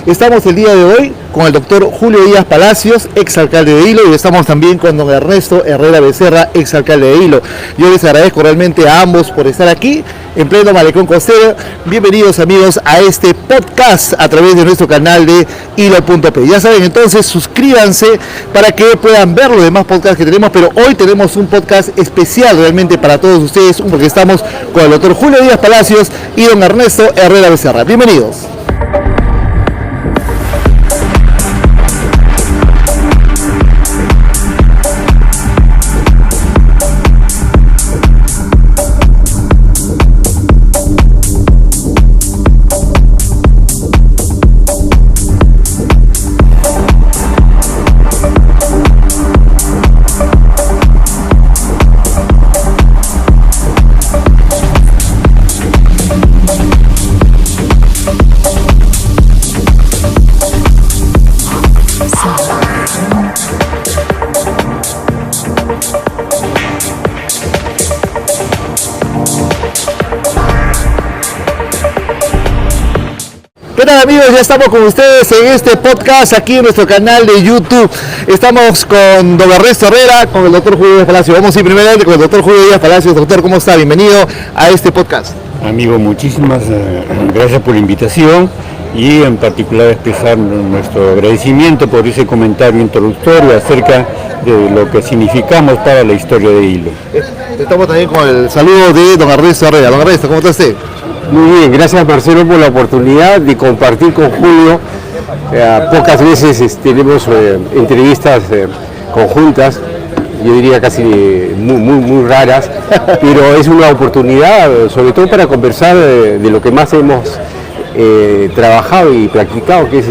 Estamos el día de hoy con el doctor Julio Díaz Palacios, exalcalde de Hilo, y estamos también con don Ernesto Herrera Becerra, exalcalde de Hilo. Yo les agradezco realmente a ambos por estar aquí en pleno Malecón Costero. Bienvenidos amigos a este podcast a través de nuestro canal de Hilo.p. Ya saben, entonces suscríbanse para que puedan ver los demás podcasts que tenemos, pero hoy tenemos un podcast especial realmente para todos ustedes, porque estamos con el doctor Julio Díaz Palacios y don Ernesto Herrera Becerra. Bienvenidos. ¿Qué tal amigos? Ya estamos con ustedes en este podcast aquí en nuestro canal de YouTube. Estamos con don Ernesto Herrera, con el doctor Julio Díaz Palacios. Vamos a ir primeramente con el doctor Julio Díaz Palacios. Doctor, ¿cómo está? Bienvenido a este podcast. Amigo, muchísimas gracias por la invitación y en particular expresar nuestro agradecimiento por ese comentario introductorio acerca de lo que significamos para la historia de Hilo. Estamos también con el saludo de don Ernesto Herrera. Don Ernesto, ¿cómo está usted? Muy bien, gracias Marcelo por la oportunidad de compartir con Julio. Pocas veces tenemos entrevistas conjuntas, yo diría casi muy raras, pero es una oportunidad sobre todo para conversar de lo que más hemos trabajado y practicado, que es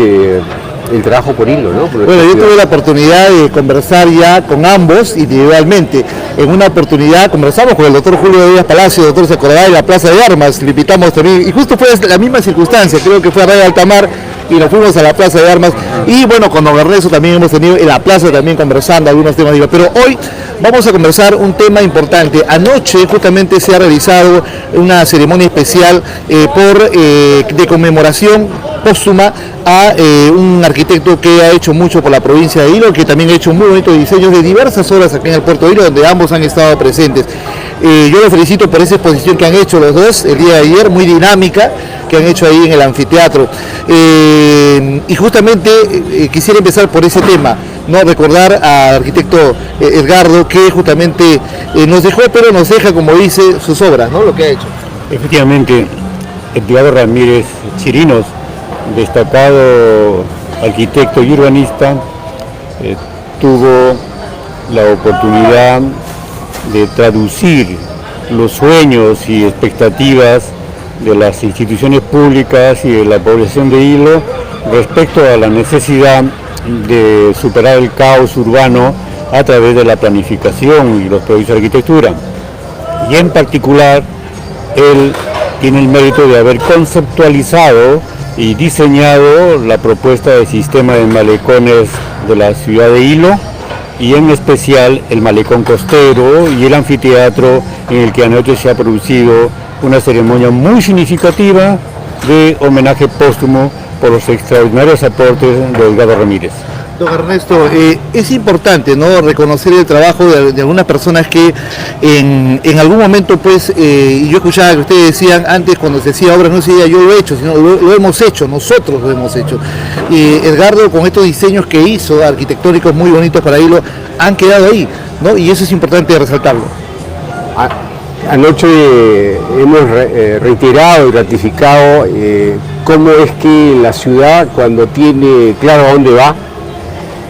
el trabajo por hilo, ¿no? Bueno, yo tuve la oportunidad de conversar ya con ambos individualmente. En una oportunidad conversamos con el doctor Julio Díaz Palacios, doctor se acordará de la Plaza de Armas, le invitamos también, y justo fue la misma circunstancia, creo que fue a Radio Altamar, y nos fuimos a la Plaza de Armas, y bueno, con don Ernesto también hemos tenido en la plaza también conversando algunos temas, pero hoy vamos a conversar un tema importante. Anoche justamente se ha realizado una ceremonia especial de conmemoración póstuma a un arquitecto que ha hecho mucho por la provincia de Hilo, que también ha hecho muy bonitos diseños de diversas obras aquí en el puerto de Hilo, donde ambos han estado presentes. Yo los felicito por esa exposición que han hecho los dos el día de ayer, muy dinámica, que han hecho ahí en el anfiteatro. Y justamente quisiera empezar por ese tema, ¿no? Recordar al arquitecto Edgardo, que justamente nos dejó, pero nos deja, como dice, sus obras, ¿no? Lo que ha hecho. Efectivamente, Edgardo Ramírez Chirinos, destacado arquitecto y urbanista, tuvo la oportunidad de traducir los sueños y expectativas de las instituciones públicas y de la población de Hilo respecto a la necesidad de superar el caos urbano a través de la planificación y los proyectos de arquitectura. Y en particular, él tiene el mérito de haber conceptualizado y diseñado la propuesta de sistema de malecones de la ciudad de Hilo, y en especial el malecón costero y el anfiteatro, en el que anoche se ha producido una ceremonia muy significativa de homenaje póstumo por los extraordinarios aportes de Edgardo Ramírez. Don Ernesto, es importante, ¿no?, reconocer el trabajo de algunas personas que en algún momento, pues, y yo escuchaba que ustedes decían antes, cuando se decía obras, no se decía yo lo he hecho, sino lo hemos hecho, nosotros lo hemos hecho. Edgardo, con estos diseños que hizo, arquitectónicos muy bonitos para Hilo, han quedado ahí, ¿no? Y eso es importante resaltarlo. Anoche hemos reiterado y ratificado cómo es que la ciudad, cuando tiene claro a dónde va,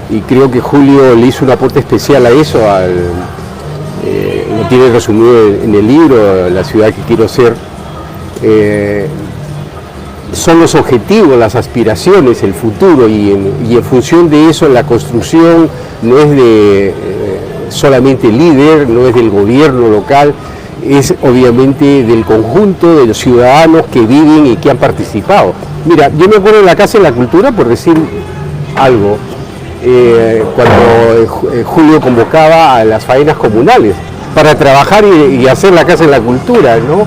y creo que Julio le hizo un aporte especial a eso, lo tiene resumido en el libro, La ciudad que quiero ser. Son los objetivos, las aspiraciones, el futuro, y en función de eso la construcción no es de solamente el líder, no es del gobierno local, es obviamente del conjunto de los ciudadanos que viven y que han participado. Mira, yo me acuerdo de la Casa de la Cultura, por decir algo, cuando Julio convocaba a las faenas comunales para trabajar y hacer la Casa de la Cultura, ¿no?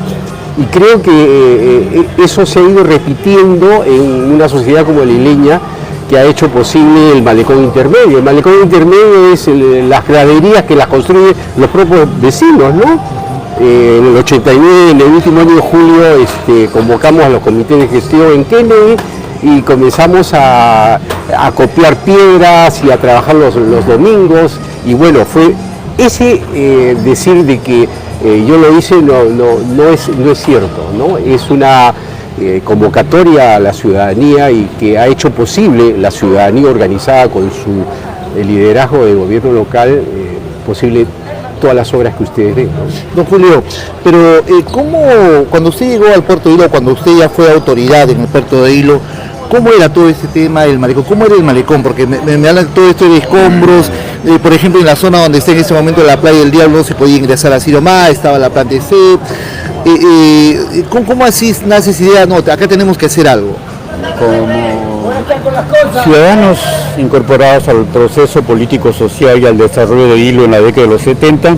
Y creo que eso se ha ido repitiendo en una sociedad como la isleña, que ha hecho posible el malecón intermedio. El malecón intermedio es las graderías que las construyen los propios vecinos, ¿no? En el 89, en el último año de julio, convocamos a los comités de gestión en Kennedy y comenzamos a copiar piedras y a trabajar los domingos. Y bueno, fue ese decir de que yo lo hice no es cierto, ¿no? Es una convocatoria a la ciudadanía y que ha hecho posible la ciudadanía organizada con su liderazgo de gobierno local, posible todas las obras que ustedes ven, ¿no? Don Julio, pero ¿cómo, cuando usted llegó al Puerto de Hilo, cuando usted ya fue autoridad en el Puerto de Hilo, cómo era todo este tema del malecón? ¿Cómo era el malecón? Porque me hablan todo esto de escombros, por ejemplo en la zona donde está en ese momento la playa del Diablo no se podía ingresar así nomás, estaba la planta de sed. ¿Cómo así nace esa idea? No, acá tenemos que hacer algo. Como ciudadanos incorporados al proceso político-social y al desarrollo de Hilo en la década de los 70,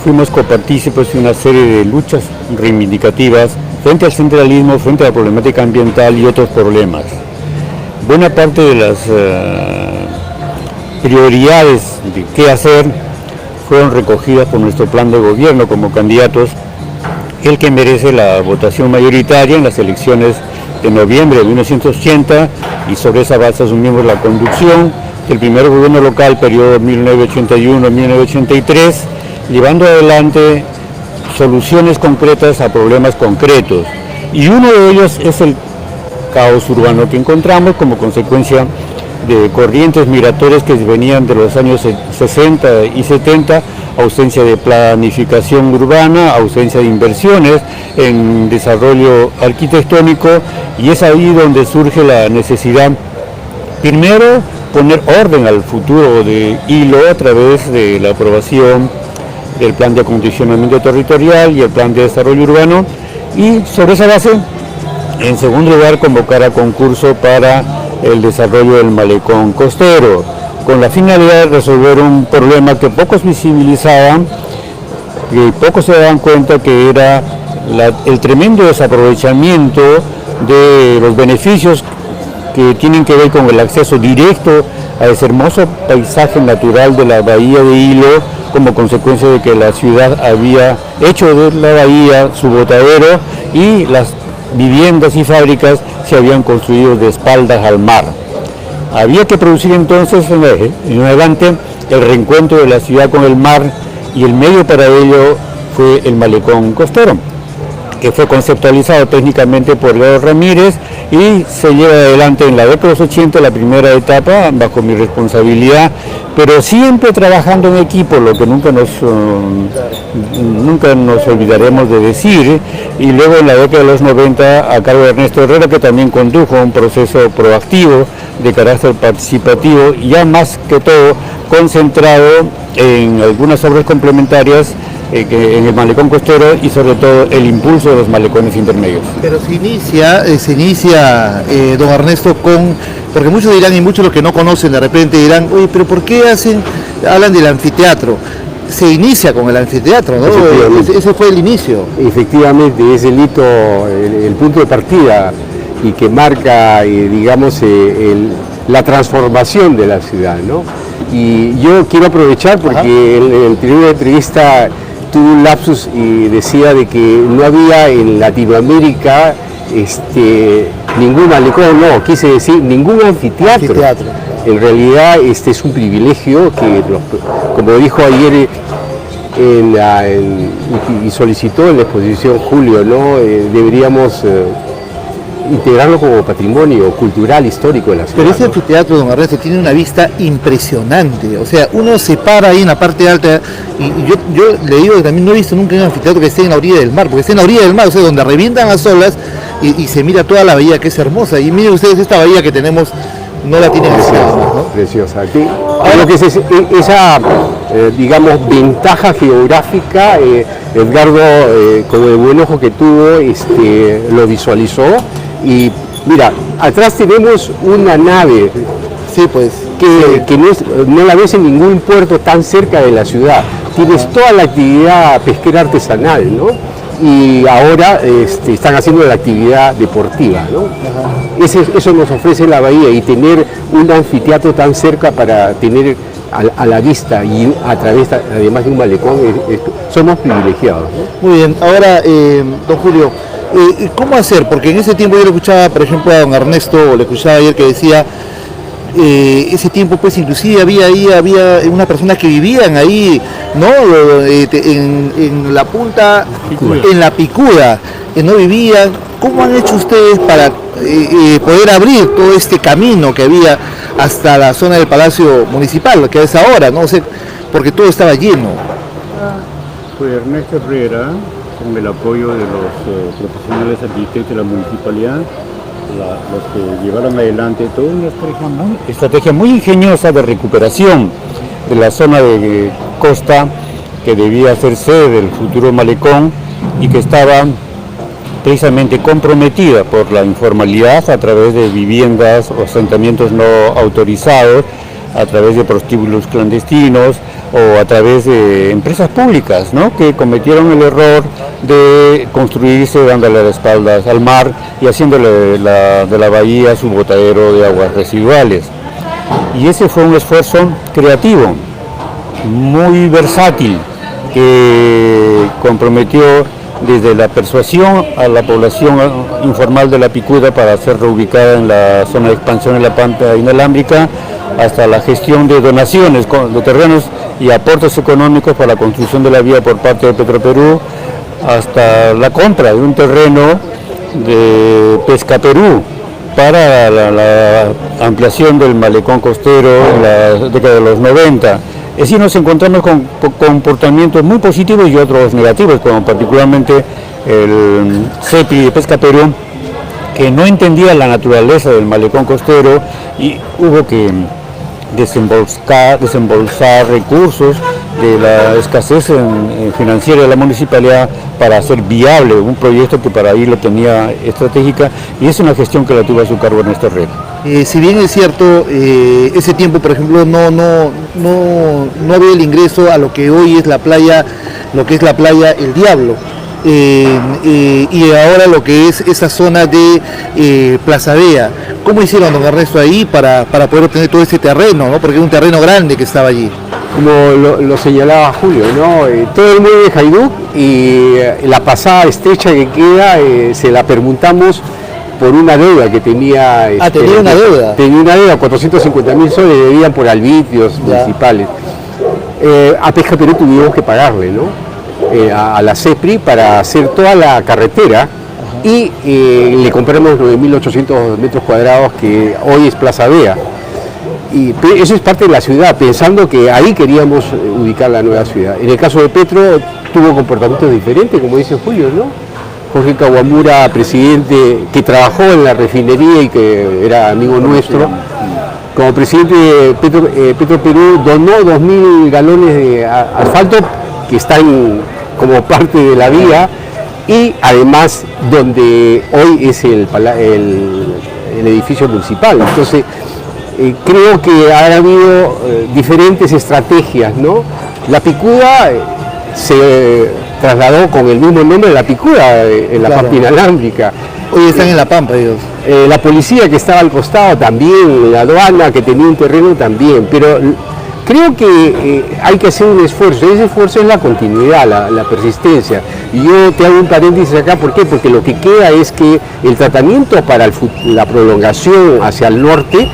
fuimos copartícipes de una serie de luchas reivindicativas frente al centralismo, frente a la problemática ambiental y otros problemas. Buena parte de las prioridades de qué hacer fueron recogidas por nuestro plan de gobierno como candidatos, el que merece la votación mayoritaria en las elecciones de noviembre de 1980, y sobre esa base asumimos la conducción del primer gobierno local, periodo 1981-1983, llevando adelante soluciones concretas a problemas concretos. Y uno de ellos es el caos urbano que encontramos como consecuencia de corrientes migratorias que venían de los años 60 y 70, ausencia de planificación urbana, ausencia de inversiones en desarrollo arquitectónico, y es ahí donde surge la necesidad, primero, poner orden al futuro de Hilo a través de la aprobación del plan de acondicionamiento territorial y el plan de desarrollo urbano, y sobre esa base, en segundo lugar, convocar a concurso para el desarrollo del malecón costero, con la finalidad de resolver un problema que pocos visibilizaban, que pocos se daban cuenta, que era el tremendo desaprovechamiento de los beneficios que tienen que ver con el acceso directo a ese hermoso paisaje natural de la bahía de Hilo, como consecuencia de que la ciudad había hecho de la bahía su botadero y las viviendas y fábricas se habían construido de espaldas al mar. Había que producir entonces en adelante el reencuentro de la ciudad con el mar, y el medio para ello fue el malecón costero, que fue conceptualizado técnicamente por Leo Ramírez y se lleva adelante en la década de los 80, la primera etapa, bajo mi responsabilidad, pero siempre trabajando en equipo, lo que nunca nos olvidaremos de decir, y luego en la década de los 90 a cargo de Ernesto Herrera, que también condujo un proceso proactivo de carácter participativo, ya más que todo concentrado en algunas obras complementarias en el malecón costero, y sobre todo el impulso de los malecones intermedios. Pero se inicia don Ernesto, porque muchos dirán, y muchos los que no conocen de repente dirán, oye, pero ¿por qué hablan del anfiteatro? Se inicia con el anfiteatro, ¿no? Ese fue el inicio. Efectivamente, es el hito, el punto de partida, y que marca, digamos, la transformación de la ciudad, ¿no? Y yo quiero aprovechar porque en la anterior entrevista tuve un lapsus y decía de que no había en Latinoamérica ningún malecón, no, quise decir ningún anfiteatro. En realidad es un privilegio que, como dijo ayer y solicitó en la exposición Julio, ¿no? Deberíamos integrarlo como patrimonio cultural, histórico de la ciudad. Pero ese anfiteatro, don Ernesto, tiene una vista impresionante. O sea, uno se para ahí en la parte alta, y yo le digo que también no he visto nunca un anfiteatro que esté en la orilla del mar, porque está en la orilla del mar, o sea, donde revientan las olas y se mira toda la bahía, que es hermosa. Y miren ustedes, esta bahía que tenemos no la tienen así, ¿no? Preciosa. Creo que esa digamos, ventaja geográfica, Edgardo, con el buen ojo que tuvo, lo visualizó. Y mira, atrás tenemos una nave, sí, pues, que no la ves en ningún puerto tan cerca de la ciudad. Tienes toda la actividad pesquera artesanal, ¿no? y ahora están haciendo la actividad deportiva, ¿no? Eso nos ofrece la bahía, y tener un anfiteatro tan cerca para tener a la vista y a través además de un malecón, somos privilegiados, ¿no? Muy bien, ahora, don Julio, ¿cómo hacer? Porque en ese tiempo yo le escuchaba, por ejemplo, a don Ernesto, o le escuchaba ayer que decía, ese tiempo pues inclusive había unas personas que vivían ahí, ¿no? En la punta, en la Picuda, no vivían. ¿Cómo han hecho ustedes para poder abrir todo este camino que había hasta la zona del Palacio Municipal, que es ahora, ¿no? O sea, porque todo estaba lleno? Fue Ernesto Herrera, con el apoyo de los profesionales arquitectos de la municipalidad, los que llevaron adelante toda una estrategia muy ingeniosa de recuperación de la zona de costa que debía ser sede del futuro malecón y que estaba precisamente comprometida por la informalidad a través de viviendas o asentamientos no autorizados, a través de prostíbulos clandestinos o a través de empresas públicas, ¿no?, que cometieron el error de construirse dándole las espaldas al mar y haciéndole de la bahía su botadero de aguas residuales. Y ese fue un esfuerzo creativo, muy versátil, que comprometió desde la persuasión a la población informal de la Picuda para ser reubicada en la zona de expansión en la pampa inalámbrica, hasta la gestión de donaciones de terrenos y aportes económicos para la construcción de la vía por parte de Petroperú, hasta la compra de un terreno de Pesca Perú para la ampliación del malecón costero en la década de los 90. Es decir, nos encontramos con comportamientos muy positivos y otros negativos, como particularmente el CEPI de Pesca Perú, que no entendía la naturaleza del malecón costero y hubo que desembolsar recursos de la escasez financiera de la municipalidad para hacer viable un proyecto que para ahí lo tenía estratégica, y es una gestión que la tuvo a su cargo Ernesto Herrera. Si bien es cierto, ese tiempo, por ejemplo, no había el ingreso a lo que hoy es la playa, El Diablo. Y ahora lo que es esa zona de Plaza Vea. ¿Cómo hicieron, don Ernesto, ahí para poder obtener todo ese terreno, ¿no? Porque es un terreno grande que estaba allí. Como lo señalaba Julio, ¿no? Todo el muelle de Jaiduc y la pasada estrecha que queda se la permutamos por una deuda que tenía. ¿Tenía una deuda? Tenía una deuda, 450.000 soles debían por arbitrios municipales. A Pesca Perú tuvimos que pagarle, ¿no? A la CEPRI para hacer toda la carretera. Y le compramos 9.800 metros cuadrados que hoy es Plaza Vea. Y eso es parte de la ciudad, pensando que ahí queríamos ubicar la nueva ciudad. En el caso de Petro tuvo comportamientos diferentes, como dice Julio, ¿no? Jorge Kawamura, presidente que trabajó en la refinería y que era amigo nuestro, como presidente de Petro Perú donó 2.000 galones de asfalto que están como parte de la vía, y además donde hoy es el edificio municipal. Entonces creo que ha habido diferentes estrategias, ¿no? La Picuda se trasladó con el mismo nombre, La Picuda, en la pampa inalámbrica. Hoy están en la pampa ellos. La policía que estaba al costado también, la aduana que tenía un terreno también, pero creo que hay que hacer un esfuerzo, y ese esfuerzo es la continuidad, la persistencia. Y yo te hago un paréntesis acá, ¿por qué? Porque lo que queda es que el tratamiento para la prolongación hacia el norte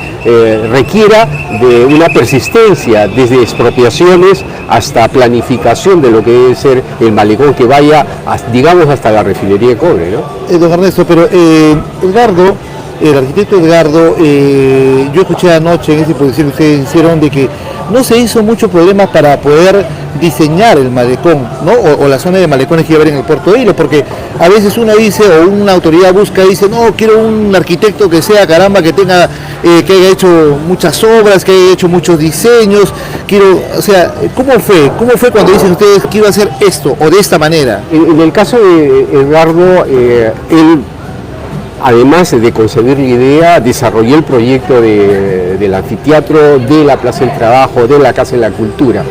requiera de una persistencia, desde expropiaciones hasta planificación de lo que debe ser el malecón que vaya, digamos, hasta la refinería de cobre, ¿no? Don Ernesto, pero Edgardo, el arquitecto Edgardo, yo escuché anoche en esa exposición que ustedes hicieron de que no se hizo mucho problema para poder diseñar el malecón, ¿no? O la zona de malecones que iba a haber en el puerto de Hilo, porque a veces uno dice, o una autoridad busca y dice, no, quiero un arquitecto que sea, caramba, que tenga, que haya hecho muchas obras, que haya hecho muchos diseños, o sea, ¿cómo fue cuando dicen ustedes que iba a hacer esto, o de esta manera? En el caso de Edgardo, él, además de concebir la idea, desarrolló el proyecto del anfiteatro, de la Plaza del Trabajo, de la Casa de la Cultura.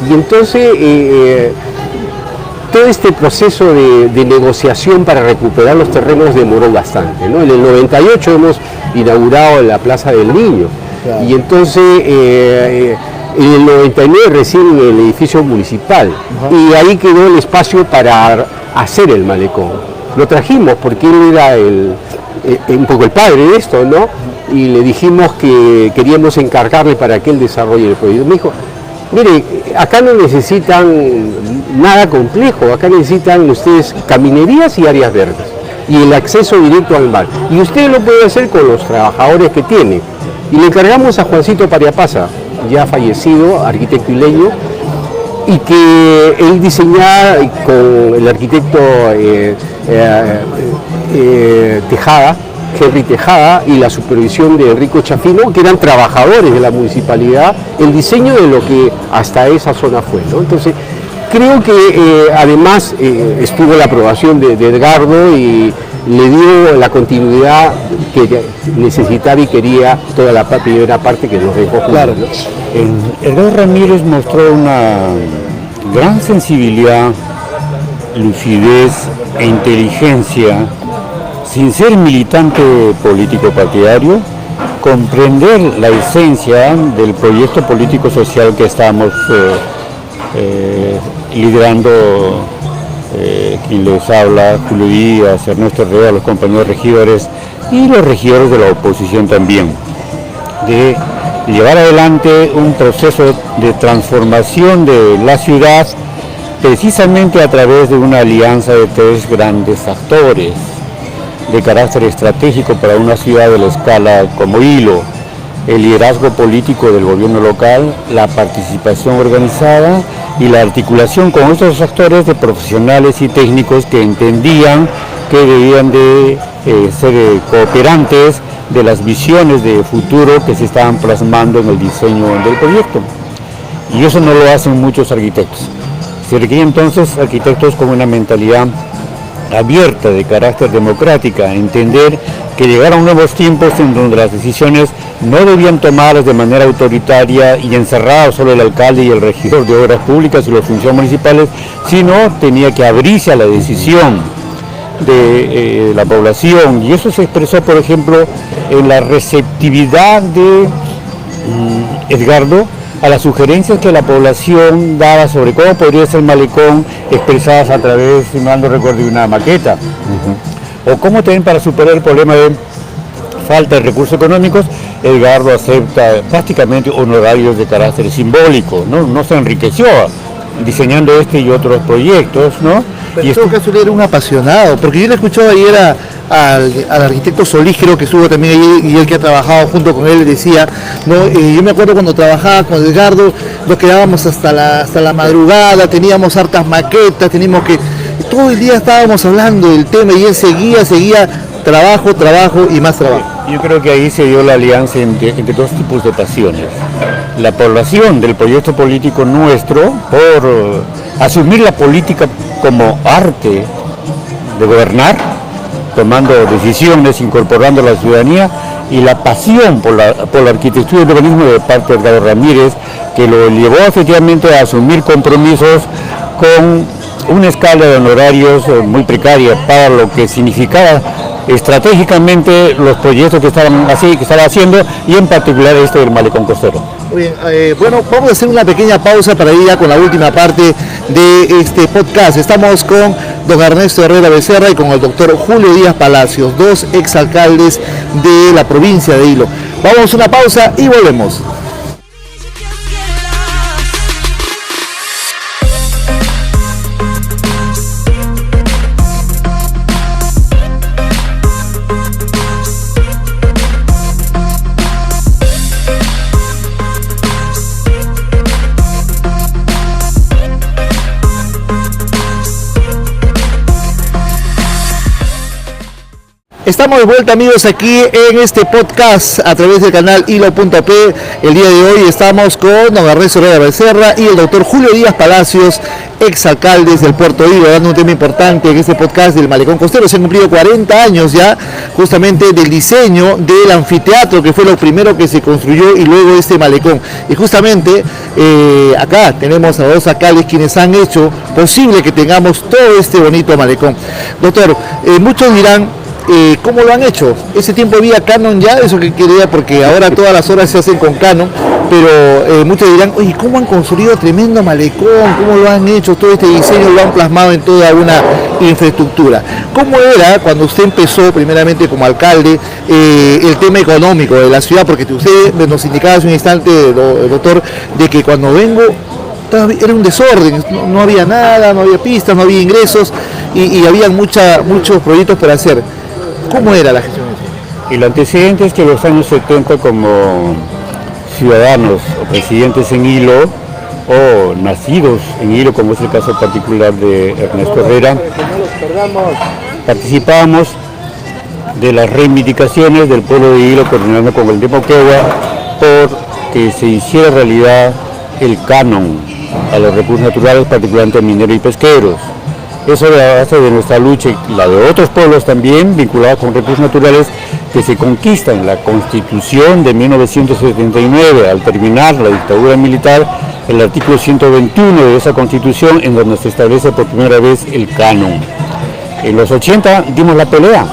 Y entonces todo este proceso de negociación para recuperar los terrenos demoró bastante, ¿no? En el 98 hemos inaugurado la Plaza del Niño, claro. Y entonces en el 99 recién el edificio municipal, y ahí quedó el espacio para hacer el malecón. Lo trajimos porque él era un poco el padre de esto, ¿no? Y le dijimos que queríamos encargarle para que él desarrolle el proyecto. Me dijo, mire, acá no necesitan nada complejo, acá necesitan ustedes caminerías y áreas verdes y el acceso directo al mar. Y usted lo puede hacer con los trabajadores que tiene. Y le encargamos a Juancito Pariapasa, ya fallecido, arquitecto ileño, y que él diseñaba con el arquitecto Tejada, Henry Tejada, y la supervisión de Enrico Chafino, que eran trabajadores de la municipalidad, el diseño de lo que hasta esa zona fue, ¿no? Entonces, creo que además estuvo la aprobación de Edgardo y le dio la continuidad que necesitaba y quería toda la primera parte que nos dejó. Claro, ¿no? Edgardo Ramírez mostró una gran sensibilidad, lucidez e inteligencia, sin ser militante político partidario, comprender la esencia del proyecto político social que estamos liderando, quien les habla, Julio Díaz, Ernesto Herrera, los compañeros regidores y los regidores de la oposición también, de llevar adelante un proceso de transformación de la ciudad precisamente a través de una alianza de tres grandes actores de carácter estratégico para una ciudad de la escala como Hilo: el liderazgo político del gobierno local, la participación organizada y la articulación con estos actores de profesionales y técnicos que entendían que debían de ser cooperantes de las visiones de futuro que se estaban plasmando en el diseño del proyecto. Y eso no lo hacen muchos arquitectos. Se requiere entonces arquitectos con una mentalidad abierta, de carácter democrática, entender que llegaron nuevos tiempos en donde las decisiones no debían tomarlas de manera autoritaria y encerradas solo el alcalde y el regidor de obras públicas y los funcionarios municipales, sino tenía que abrirse a la decisión de la población, y eso se expresó, por ejemplo, en la receptividad de Edgardo a las sugerencias que la población daba sobre cómo podría ser el malecón, expresadas a través, si mal no recuerdo, de una maqueta, o cómo también para superar el problema de falta de recursos económicos. Edgardo acepta prácticamente honorarios de carácter simbólico, no se enriqueció diseñando este y otros proyectos, ¿no? Pero en todo caso él era un apasionado, porque yo le escuchaba ayer al arquitecto Solís, creo que estuvo también ahí, y él que ha trabajado junto con él, decía, ¿no? Yo me acuerdo cuando trabajaba con Edgardo, nos quedábamos hasta la madrugada, teníamos hartas maquetas, teníamos que, todo el día estábamos hablando del tema, y él seguía, trabajo y más trabajo. Yo creo que ahí se dio la alianza entre dos tipos de pasiones. La población del proyecto político nuestro por asumir la política como arte de gobernar, tomando decisiones, incorporando a la ciudadanía, y la pasión por la arquitectura y el urbanismo de parte de Edgardo Ramírez, que lo llevó efectivamente a asumir compromisos con una escala de honorarios muy precaria para lo que significaba estratégicamente los proyectos que estaba haciendo, y en particular este del malecón costero. Muy bien, bueno, vamos a hacer una pequeña pausa para ir ya con la última parte de este podcast. Estamos con don Ernesto Herrera Becerra y con el doctor Julio Díaz Palacios, dos exalcaldes de la provincia de Hilo. Vamos a una pausa y volvemos. Estamos de vuelta, amigos, aquí en este podcast a través del canal Hilo.p. El día de hoy estamos con don Ernesto Herrera Becerra y el doctor Julio Díaz Palacios, exalcaldes del Puerto Hilo, dando un tema importante en este podcast del Malecón Costero. Se han cumplido 40 años ya justamente del diseño del anfiteatro, que fue lo primero que se construyó, y luego este malecón. Y justamente acá tenemos a dos alcaldes quienes han hecho posible que tengamos todo este bonito malecón. Doctor, muchos dirán, ¿cómo lo han hecho? Ese tiempo había canon ya, eso que quería, porque ahora todas las obras se hacen con canon, pero muchos dirán, oye, ¿cómo han construido tremendo malecón? ¿Cómo lo han hecho? Todo este diseño lo han plasmado en toda una infraestructura. ¿Cómo era cuando usted empezó primeramente como alcalde el tema económico de la ciudad? Porque usted nos indicaba hace un instante, doctor, de que cuando vengo era un desorden, no había nada, no había pistas, no había ingresos y había muchos proyectos por hacer. ¿Cómo era la gestión? El antecedente es que en los años 70, como ciudadanos o presidentes en Hilo, o nacidos en Hilo, como es el caso particular de Ernesto Herrera, participábamos de las reivindicaciones del pueblo de Hilo, coordinando con el de Moquegua, por que se hiciera realidad el canon a los recursos naturales, particularmente mineros y pesqueros. Eso es la base de nuestra lucha y la de otros pueblos también vinculados con recursos naturales que se conquistan. La Constitución de 1979, al terminar la dictadura militar, el artículo 121 de esa Constitución, en donde se establece por primera vez el canon. En los 80 dimos la pelea,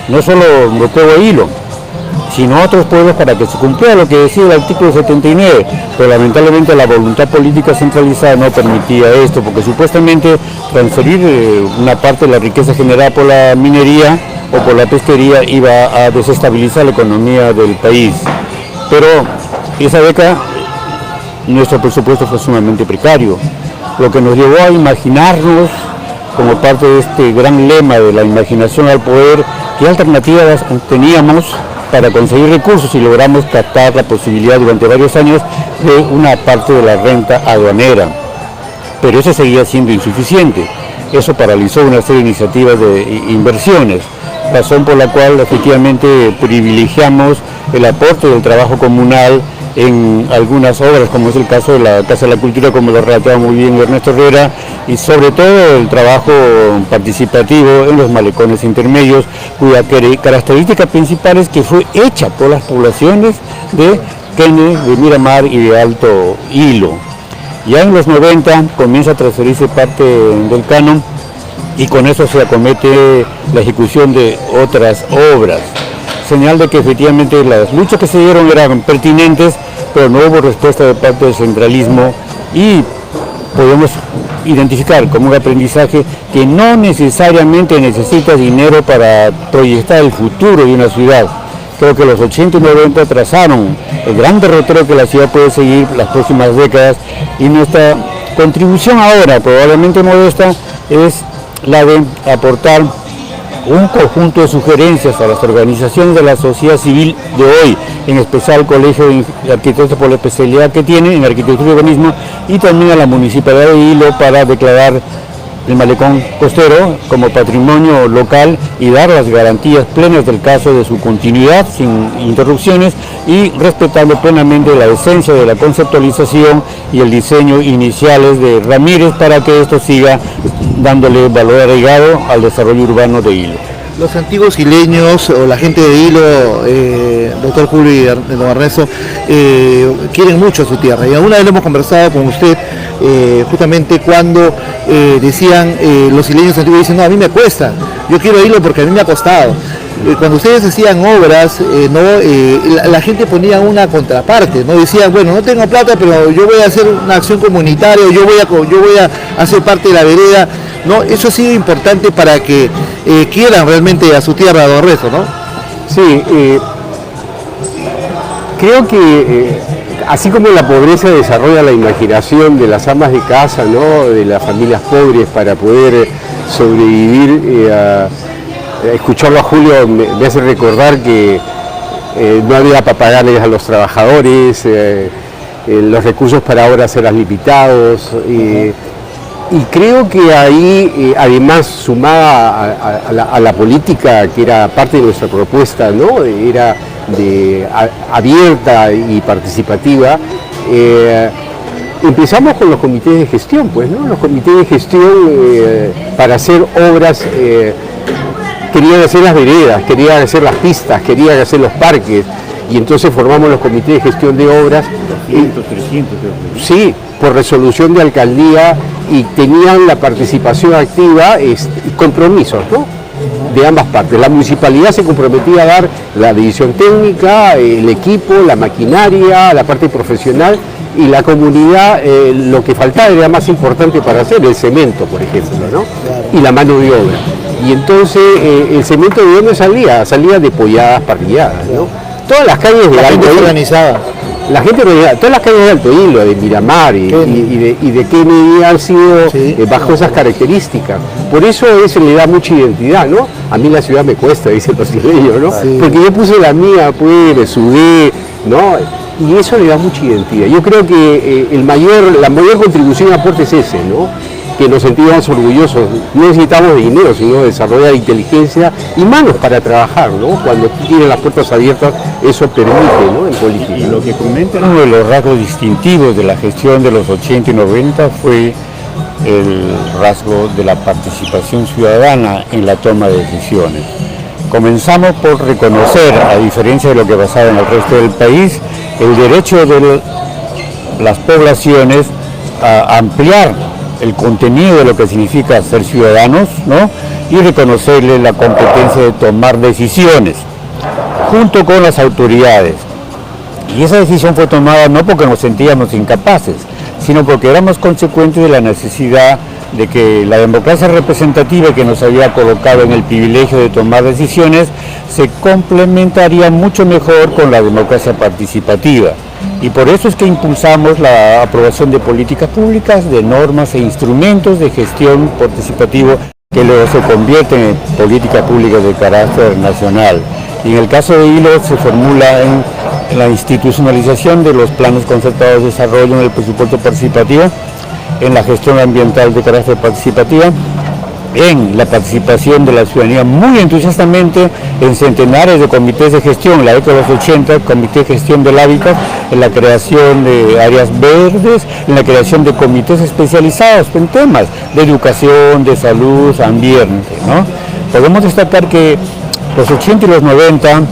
no solo Moquegua e Hilo, sino otros pueblos, para que se cumpliera lo que decía el artículo 79, pero lamentablemente la voluntad política centralizada no permitía esto, porque supuestamente transferir una parte de la riqueza generada por la minería o por la pesquería iba a desestabilizar la economía del país. Pero esa década nuestro presupuesto fue sumamente precario, lo que nos llevó a imaginarnos, como parte de este gran lema de la imaginación al poder, qué alternativas teníamos para conseguir recursos, y logramos captar la posibilidad durante varios años de una parte de la renta aduanera. Pero eso seguía siendo insuficiente. Eso paralizó una serie de iniciativas de inversiones, razón por la cual efectivamente privilegiamos el aporte del trabajo comunal en algunas obras, como es el caso de la Casa de la Cultura, como lo relataba muy bien Ernesto Herrera, y sobre todo el trabajo participativo en los malecones intermedios, cuya característica principal es que fue hecha por las poblaciones de Kennedy, de Miramar y de Alto Hilo. Ya en los 90 comienza a transferirse parte del canon, y con eso se acomete la ejecución de otras obras. Señal de que efectivamente las luchas que se dieron eran pertinentes, pero no hubo respuesta de parte del centralismo, y podemos identificar como un aprendizaje que no necesariamente necesita dinero para proyectar el futuro de una ciudad. Creo que los 80 y 90 trazaron el gran derrotero que la ciudad puede seguir las próximas décadas, y nuestra contribución ahora, probablemente modesta, es la de aportar un conjunto de sugerencias a las organizaciones de la sociedad civil de hoy, en especial el Colegio de Arquitectos por la especialidad que tiene en arquitectura y urbanismo, y también a la Municipalidad de Hilo, para declarar el Malecón Costero como patrimonio local y dar las garantías plenas del caso de su continuidad sin interrupciones, y respetando plenamente la esencia de la conceptualización y el diseño iniciales de Ramírez, para que esto siga dándole valor agregado al desarrollo urbano de Hilo. Los antiguos hileños o la gente de Hilo, doctor Julio y don Ernesto, quieren mucho su tierra, y alguna vez hemos conversado con usted justamente cuando decían los hileños antiguos, dicen, no, a mí me cuesta, yo quiero Hilo porque a mí me ha costado. Cuando ustedes hacían obras, la gente ponía una contraparte, ¿no? Decían, bueno, no tengo plata, pero yo voy a hacer una acción comunitaria, yo voy a hacer parte de la vereda, ¿no? Eso ha sido importante para que quieran realmente a su tierra, don Ernesto, ¿no? Sí, creo que así como la pobreza desarrolla la imaginación de las amas de casa, ¿no?, de las familias pobres para poder sobrevivir, escucharlo a Julio me hace recordar que no había para pagarles a los trabajadores, los recursos para obras eran limitados, Y creo que ahí, además, sumada a la política, que era parte de nuestra propuesta, ¿no? Era abierta y participativa, empezamos con los comités de gestión, pues, ¿no? Los comités de gestión para hacer obras, querían hacer las veredas, querían hacer las pistas, querían hacer los parques, y entonces formamos los comités de gestión de obras. 200, 300. Sí, por resolución de alcaldía, y tenían la participación activa y compromisos, ¿no? De ambas partes. La municipalidad se comprometía a dar la división técnica, el equipo, la maquinaria, la parte profesional, y la comunidad, lo que faltaba era más importante para hacer, el cemento, por ejemplo, ¿no? Y la mano de obra. Y entonces el cemento, ¿de dónde salía de polladas, parrilladas, ¿no? Todas las calles de Alto Hilo organizada. La gente organizada, todas las calles de Alto Hilo, de Miramar y de Kennedy han sido bajo esas características. Por eso eso le da mucha identidad, ¿no? A mí la ciudad me cuesta, dicen los isleños, ¿no? Sí. Porque yo puse la mía, pues, me sudé, ¿no? Y eso le da mucha identidad. Yo creo que la mayor contribución y aporte es ese, ¿no? Que nos sentimos orgullosos. No necesitamos dinero, sino desarrollar inteligencia y manos para trabajar, ¿no? Cuando tienen las puertas abiertas, eso permite, ¿no? En política. Y lo que comentan, uno de los rasgos distintivos de la gestión de los 80 y 90 fue el rasgo de la participación ciudadana en la toma de decisiones. Comenzamos por reconocer, a diferencia de lo que pasaba en el resto del país, el derecho de las poblaciones a ampliar el contenido de lo que significa ser ciudadanos, ¿no? Y reconocerle la competencia de tomar decisiones junto con las autoridades. Y esa decisión fue tomada no porque nos sentíamos incapaces, sino porque éramos consecuentes de la necesidad de que la democracia representativa, que nos había colocado en el privilegio de tomar decisiones, se complementaría mucho mejor con la democracia participativa. Y por eso es que impulsamos la aprobación de políticas públicas, de normas e instrumentos de gestión participativa que luego se convierten en políticas públicas de carácter nacional. Y en el caso de Hilo se formula en la institucionalización de los planes concertados de desarrollo en el presupuesto participativo, en la gestión ambiental de carácter participativa, en la participación de la ciudadanía muy entusiastamente en centenares de comités de gestión, en la década de los 80, comité de gestión del hábitat, en la creación de áreas verdes, en la creación de comités especializados en temas de educación, de salud, ambiente, ¿no? Podemos destacar que los 80 y los 90,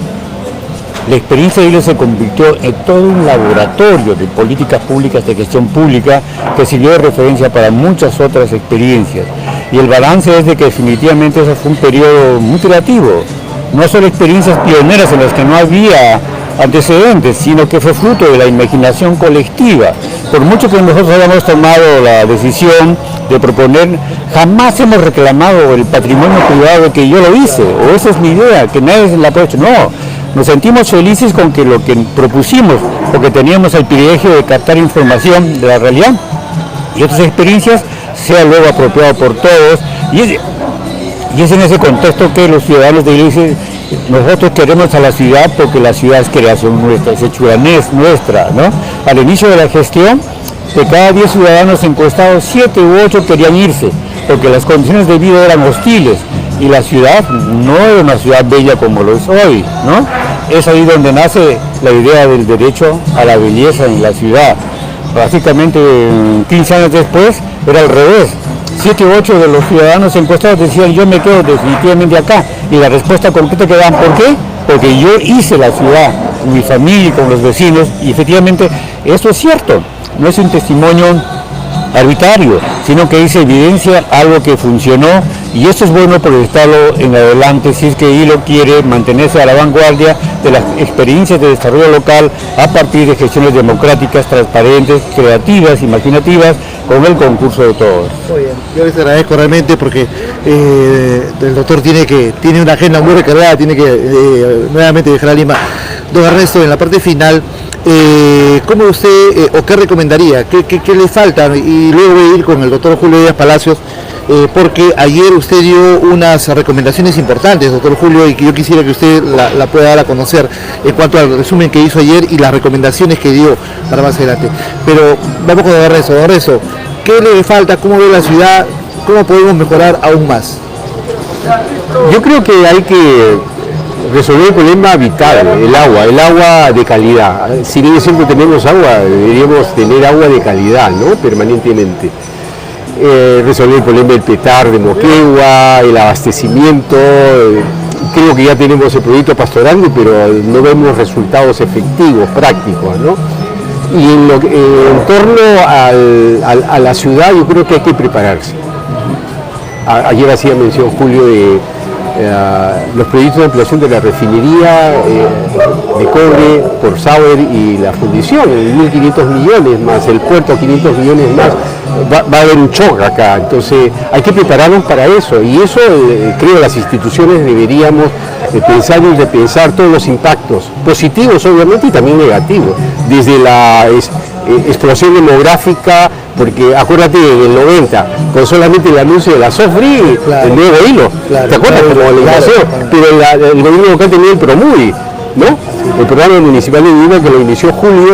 la experiencia de Hilo se convirtió en todo un laboratorio de políticas públicas, de gestión pública, que sirvió de referencia para muchas otras experiencias. Y el balance es de que definitivamente ese fue un periodo muy creativo. No solo experiencias pioneras en las que no había antecedentes, sino que fue fruto de la imaginación colectiva. Por mucho que nosotros hayamos tomado la decisión de proponer, jamás hemos reclamado el patrimonio privado de que yo lo hice, o esa es mi idea, que nadie se la ha hecho. No. Nos sentimos felices con que lo que propusimos, porque teníamos el privilegio de captar información de la realidad y otras experiencias, sea luego apropiado por todos. Y es en ese contexto que los ciudadanos de Hilo dicen, nosotros queremos a la ciudad porque la ciudad es creación nuestra, es hechuranés nuestra, ¿no? Al inicio de la gestión, de cada 10 ciudadanos encuestados, 7 u 8 querían irse, porque las condiciones de vida eran hostiles. Y la ciudad no era una ciudad bella como lo es hoy, ¿no? Es ahí donde nace la idea del derecho a la belleza en la ciudad. Básicamente, 15 años después, era al revés. 7 u 8 de los ciudadanos encuestados decían, yo me quedo definitivamente acá. Y la respuesta concreta que dan, ¿por qué? Porque yo hice la ciudad, con mi familia y con los vecinos, y efectivamente eso es cierto. No es un testimonio arbitrario, sino que dice evidencia algo que funcionó, y esto es bueno proyectarlo en adelante si es que Hilo quiere mantenerse a la vanguardia de las experiencias de desarrollo local a partir de gestiones democráticas, transparentes, creativas, imaginativas, con el concurso de todos. Muy bien, yo les agradezco realmente porque el doctor tiene una agenda muy recargada, tiene que nuevamente dejar a Lima. Don Ernesto, en la parte final, ¿cómo usted o qué recomendaría? ¿Qué le falta? Y luego voy a ir con el doctor Julio Díaz Palacios, porque ayer usted dio unas recomendaciones importantes, doctor Julio, y que yo quisiera que usted la pueda dar a conocer en cuanto al resumen que hizo ayer y las recomendaciones que dio para más adelante. Pero vamos con don Ernesto. Don Ernesto, ¿Qué le falta? ¿Cómo ve la ciudad? ¿Cómo podemos mejorar aún más? Yo creo que hay que resolver el problema vital, el agua de calidad. Si bien siempre tenemos agua, deberíamos tener agua de calidad, ¿no? Permanentemente. Resolver el problema del petar de Moquegua, el abastecimiento. Creo que ya tenemos el proyecto pastorando, pero no vemos resultados efectivos, prácticos, ¿no? Y en torno a la ciudad, yo creo que hay que prepararse. Ayer hacía mención Julio de los proyectos de ampliación de la refinería de cobre por Sauer y la fundición, 1.500 millones más, el puerto 500 millones más, va a haber un choque acá, entonces hay que prepararnos para eso, y eso creo las instituciones deberíamos pensar y repensar todos los impactos, positivos obviamente y también negativos, desde la explosión demográfica, porque acuérdate en el 90, con solamente el anuncio de la SOFRI, claro, el nuevo hilo, claro, ¿te acuerdas? Claro, como la invasión, claro. Pero el gobierno local tenía el PROMUDI, ¿no? El programa municipal de vivienda que lo inició Julio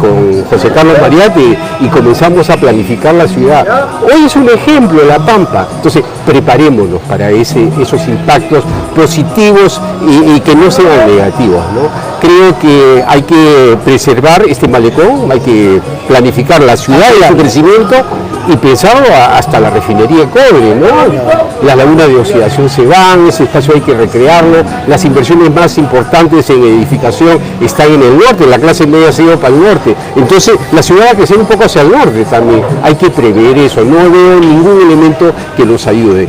con José Carlos Mariate y comenzamos a planificar la ciudad. Hoy es un ejemplo, La Pampa. Entonces, preparémonos para esos impactos positivos y que no sean negativos, ¿no? Creo que hay que preservar este malecón, hay que planificar la ciudad y su crecimiento y pensarlo hasta la refinería de cobre, ¿no? Las lagunas de oxidación se van, ese espacio hay que recrearlo, las inversiones más importantes en edificación están en el norte, la clase media se ha ido para el norte, entonces la ciudad va a crecer un poco hacia el norte también, hay que prever eso, no veo ningún elemento que nos ayude.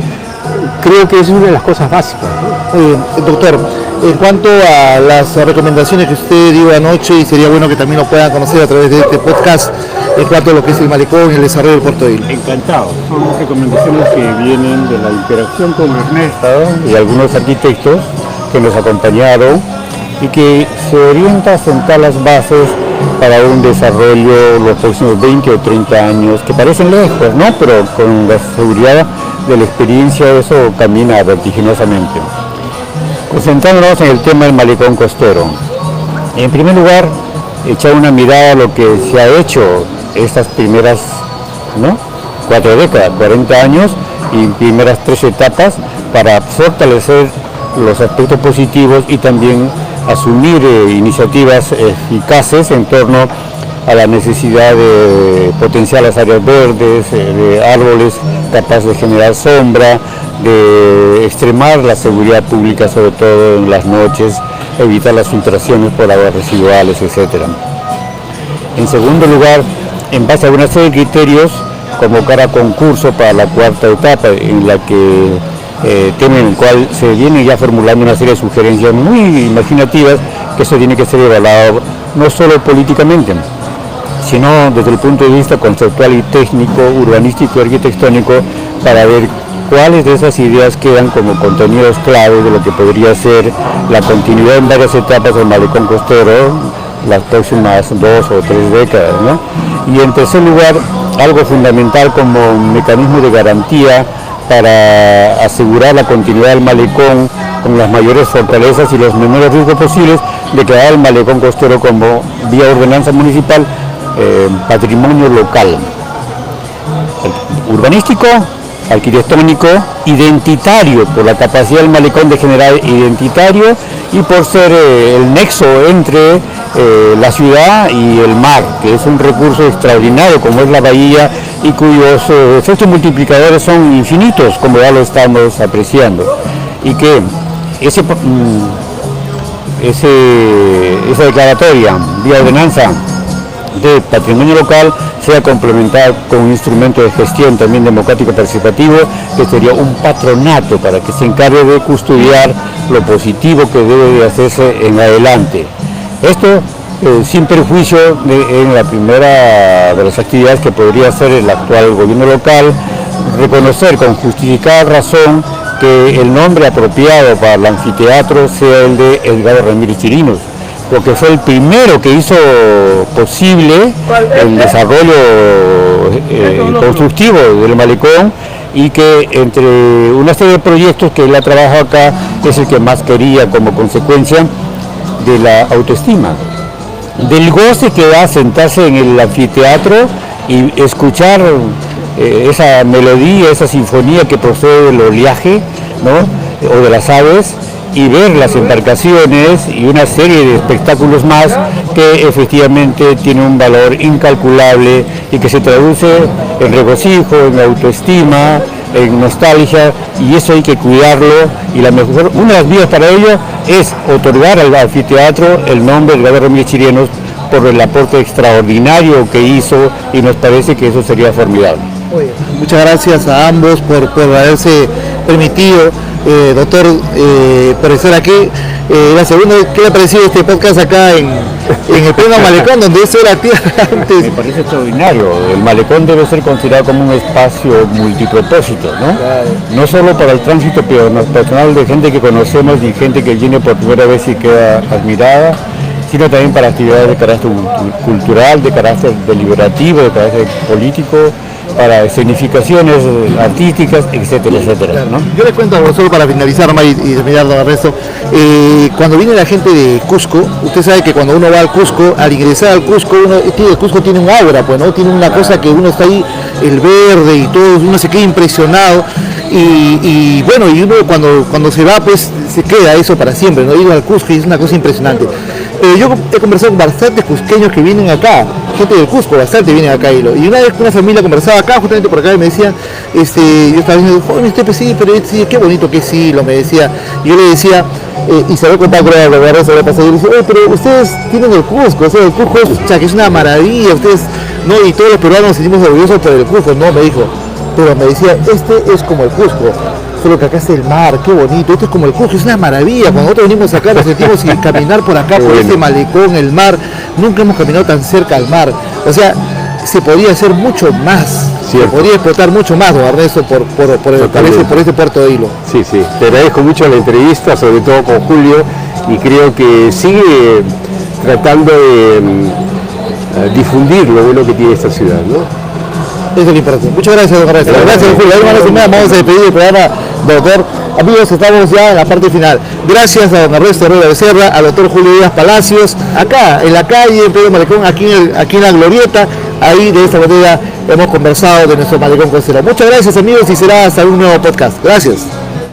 Creo que es una de las cosas básicas, ¿no? Doctor, en cuanto a las recomendaciones que usted dio anoche, y sería bueno que también lo puedan conocer a través de este podcast, en cuanto a lo que es el malecón y el desarrollo del Puerto de Hilo. Encantado. Son recomendaciones que vienen de la interacción con Ernesto y algunos arquitectos que nos acompañaron y que se orienta a sentar las bases para un desarrollo los próximos 20 o 30 años, que parecen lejos, ¿no? Pero con la seguridad de la experiencia eso camina vertiginosamente. Concentrándonos en el tema del malecón costero. En primer lugar, echar una mirada a lo que se ha hecho estas primeras 4 décadas, 40 años y primeras 3 etapas para fortalecer los aspectos positivos y también asumir iniciativas eficaces en torno a la necesidad de potenciar las áreas verdes, de árboles capaces de generar sombra, de extremar la seguridad pública, sobre todo en las noches, evitar las filtraciones por aguas residuales, etc. En segundo lugar, en base a una serie de criterios, convocar a concurso para la 4ª etapa, en la que tema en el cual se viene ya formulando una serie de sugerencias muy imaginativas que eso tiene que ser evaluado no solo políticamente, sino desde el punto de vista conceptual y técnico, urbanístico y arquitectónico, para ver cuáles de esas ideas quedan como contenidos clave de lo que podría ser la continuidad en varias etapas del malecón costero las próximas 2 o 3 décadas, ¿no? Y en tercer lugar, algo fundamental como mecanismo de garantía para asegurar la continuidad del malecón con las mayores fortalezas y los menores riesgos posibles, declarar el malecón costero como vía ordenanza municipal patrimonio local, urbanístico, arquitectónico, identitario, por la capacidad del malecón de generar identitario y por ser el nexo entre la ciudad y el mar, que es un recurso extraordinario como es la bahía y cuyos efectos multiplicadores son infinitos, como ya lo estamos apreciando, y que esa declaratoria vía ordenanza de patrimonio local sea complementada con un instrumento de gestión también democrático participativo, que sería un patronato para que se encargue de custodiar lo positivo que debe de hacerse en adelante. Esto sin perjuicio en la primera de las actividades que podría hacer el actual gobierno local, reconocer con justificada razón que el nombre apropiado para el anfiteatro sea el de Edgardo Ramírez Chirinos, porque fue el primero que hizo posible el desarrollo constructivo del malecón, y que entre una serie de proyectos que él ha trabajado acá es el que más quería como consecuencia de la autoestima, del goce que da sentarse en el anfiteatro y escuchar esa melodía, esa sinfonía que procede del oleaje, ¿no? O de las aves, y ver las embarcaciones y una serie de espectáculos más que efectivamente tienen un valor incalculable y que se traduce en regocijo, en autoestima, en nostalgia, y eso hay que cuidarlo, y una de las vías para ello es otorgar al anfiteatro el nombre de Gabriel Ramírez Chirinos por el aporte extraordinario que hizo, y nos parece que eso sería formidable. Muchas gracias a ambos por haberse permitido, doctor, por estar aquí. La segunda, ¿qué le ha parecido este podcast acá en el pleno Malecón, donde eso era tierra antes? Me parece extraordinario. El Malecón debe ser considerado como un espacio multipropósito, ¿no? Claro. No solo para el tránsito personal de gente que conocemos y gente que viene por primera vez y queda admirada, sino también para actividades de carácter cultural, de carácter deliberativo, de carácter político, para escenificaciones artísticas, etcétera, etcétera, ¿no? Yo les cuento algo solo para finalizar, Omar, y terminar, don Ernesto. Cuando viene la gente de Cusco, usted sabe que cuando uno va al Cusco, al ingresar al Cusco, el Cusco tiene un aura, pues, ¿no? Tiene una cosa que uno está ahí, el verde y todo, uno se queda impresionado. Y bueno, y uno cuando se va, pues se queda eso para siempre, ¿no? Ir al Cusco y es una cosa impresionante. Yo he conversado con bastantes cusqueños que vienen acá, gente del Cusco, bastante vienen acá, y una vez una familia conversaba acá, justamente por acá, y me decían, yo estaba diciendo, joven, usted pues sí, pero sí, qué bonito que sí, me decía. Y yo le decía, y se lo contaba, creo, la verdad, se lo pasó, y yo le decía, pero ustedes tienen el Cusco, o sea, el Cusco que es una maravilla, ustedes, ¿no? Y todos los peruanos nos sentimos orgullosos por el Cusco, ¿no? Me dijo, pero me decía, este es como el Cusco, solo que acá está el mar, qué bonito, esto es como el Cusco, es una maravilla. Cuando nosotros venimos acá nos sentimos y caminar por acá, por este malecón, el mar, nunca hemos caminado tan cerca al mar. O sea, se podría hacer mucho más, se podría explotar mucho más, don Ernesto, por este puerto de Hilo. Sí, te agradezco mucho la entrevista, sobre todo con Julio, y creo que sigue tratando de difundir lo bueno que tiene esta ciudad, ¿no? Eso es lo importante. Muchas gracias, don Ernesto. Gracias, Julio. Vamos a despedir el programa, doctor. Amigos, estamos ya en la parte final. Gracias a don Ernesto Herrera Becerra, al doctor Julio Díaz Palacios, acá en la calle, en Pedro Malecón, aquí en la Glorieta. Ahí de esta manera hemos conversado de nuestro Malecón Costero. Muchas gracias, amigos, y será hasta un nuevo podcast. Gracias.